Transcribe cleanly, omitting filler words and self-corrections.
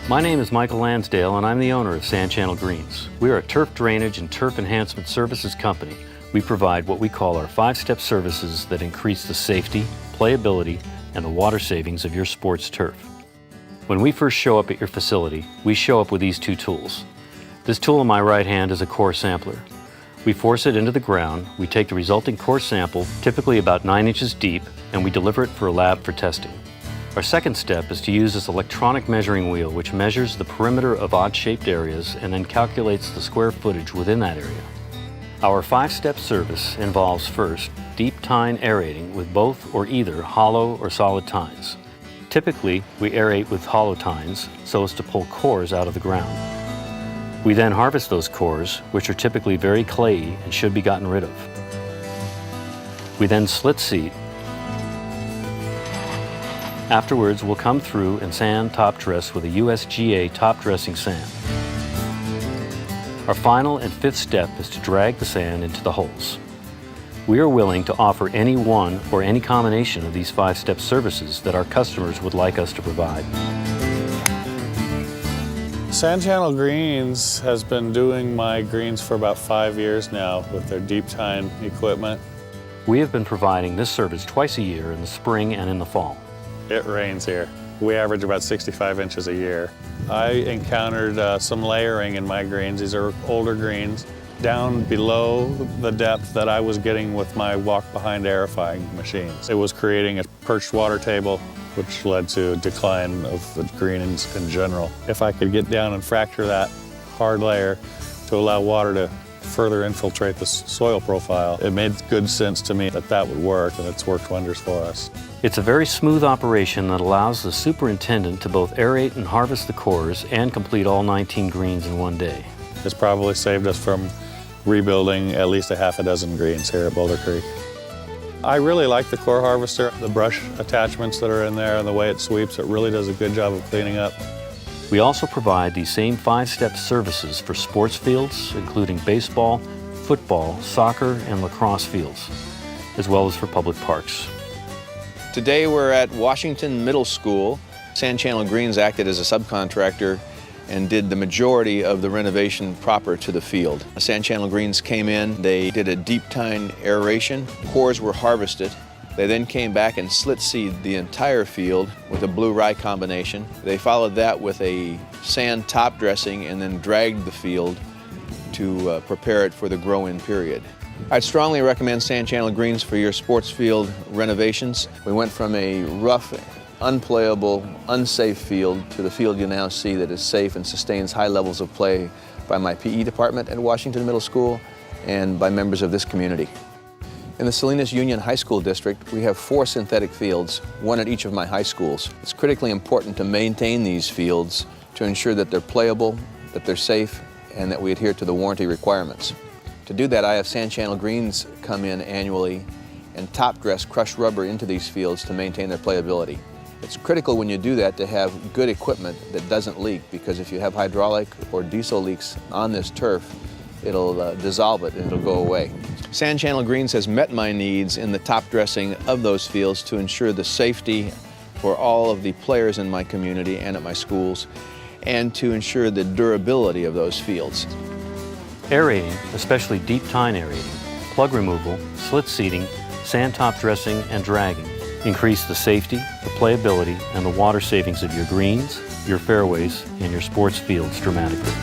My name is Michael Lansdale and I'm the owner of Sand Channel Greens. We are a turf drainage and turf enhancement services company. We provide what we call our 5-step services that increase the safety, playability, and the water savings of your sports turf. When we first show up at your facility, we show up with these two tools. This tool in my right hand is a core sampler. We force it into the ground, we take the resulting core sample, typically about 9 inches deep, and we deliver it for a lab for testing. Our second step is to use this electronic measuring wheel which measures the perimeter of odd-shaped areas and then calculates the square footage within that area. Our 5-step service involves first deep tine aerating with both or either hollow or solid tines. Typically, we aerate with hollow tines so as to pull cores out of the ground. We then harvest those cores, which are typically very clayey and should be gotten rid of. We then slit seed. Afterwards, we'll come through and sand top dress with a USGA top dressing sand. Our final and 5th step is to drag the sand into the holes. We are willing to offer any one or any combination of these 5-step services that our customers would like us to provide. Sand Channel Greens has been doing my greens for about 5 years now with their deep tine equipment. We have been providing this service twice a year in the spring and in the fall. It rains here. We average about 65 inches a year. I encountered some layering in my greens. These are older greens, down below the depth that I was getting with my walk-behind aerifying machines. It was creating a perched water table, which led to a decline of the greens in general. If I could get down and fracture that hard layer to allow water to further infiltrate the soil profile, it made good sense to me that that would work, and it's worked wonders for us. It's a very smooth operation that allows the superintendent to both aerate and harvest the cores and complete all 19 greens in one day. It's probably saved us from rebuilding at least a half a dozen greens here at Boulder Creek. I really like the core harvester, the brush attachments that are in there and the way it sweeps. It really does a good job of cleaning up. We also provide these same 5-step services for sports fields, including baseball, football, soccer, and lacrosse fields, as well as for public parks. Today we're at Washington Middle School. Sand Channel Greens acted as a subcontractor and did the majority of the renovation proper to the field. Sand Channel Greens came in, they did a deep tine aeration, cores were harvested. They then came back and slit seed the entire field with a blue rye combination. They followed that with a sand top dressing and then dragged the field to prepare it for the grow-in period. I'd strongly recommend Sand Channel Greens for your sports field renovations. We went from a rough, unplayable, unsafe field to the field you now see that is safe and sustains high levels of play by my PE department at Washington Middle School and by members of this community. In the Salinas Union High School District, we have 4 synthetic fields, 1 at each of my high schools. It's critically important to maintain these fields to ensure that they're playable, that they're safe, and that we adhere to the warranty requirements. To do that, I have Sand Channel Greens come in annually and top dress crushed rubber into these fields to maintain their playability. It's critical when you do that to have good equipment that doesn't leak, because if you have hydraulic or diesel leaks on this turf, it'll dissolve it and it'll go away. Sand Channel Greens has met my needs in the top dressing of those fields to ensure the safety for all of the players in my community and at my schools, and to ensure the durability of those fields. Aerating, especially deep tine aerating, plug removal, slit seeding, sand top dressing, and dragging increase the safety, the playability, and the water savings of your greens, your fairways, and your sports fields dramatically.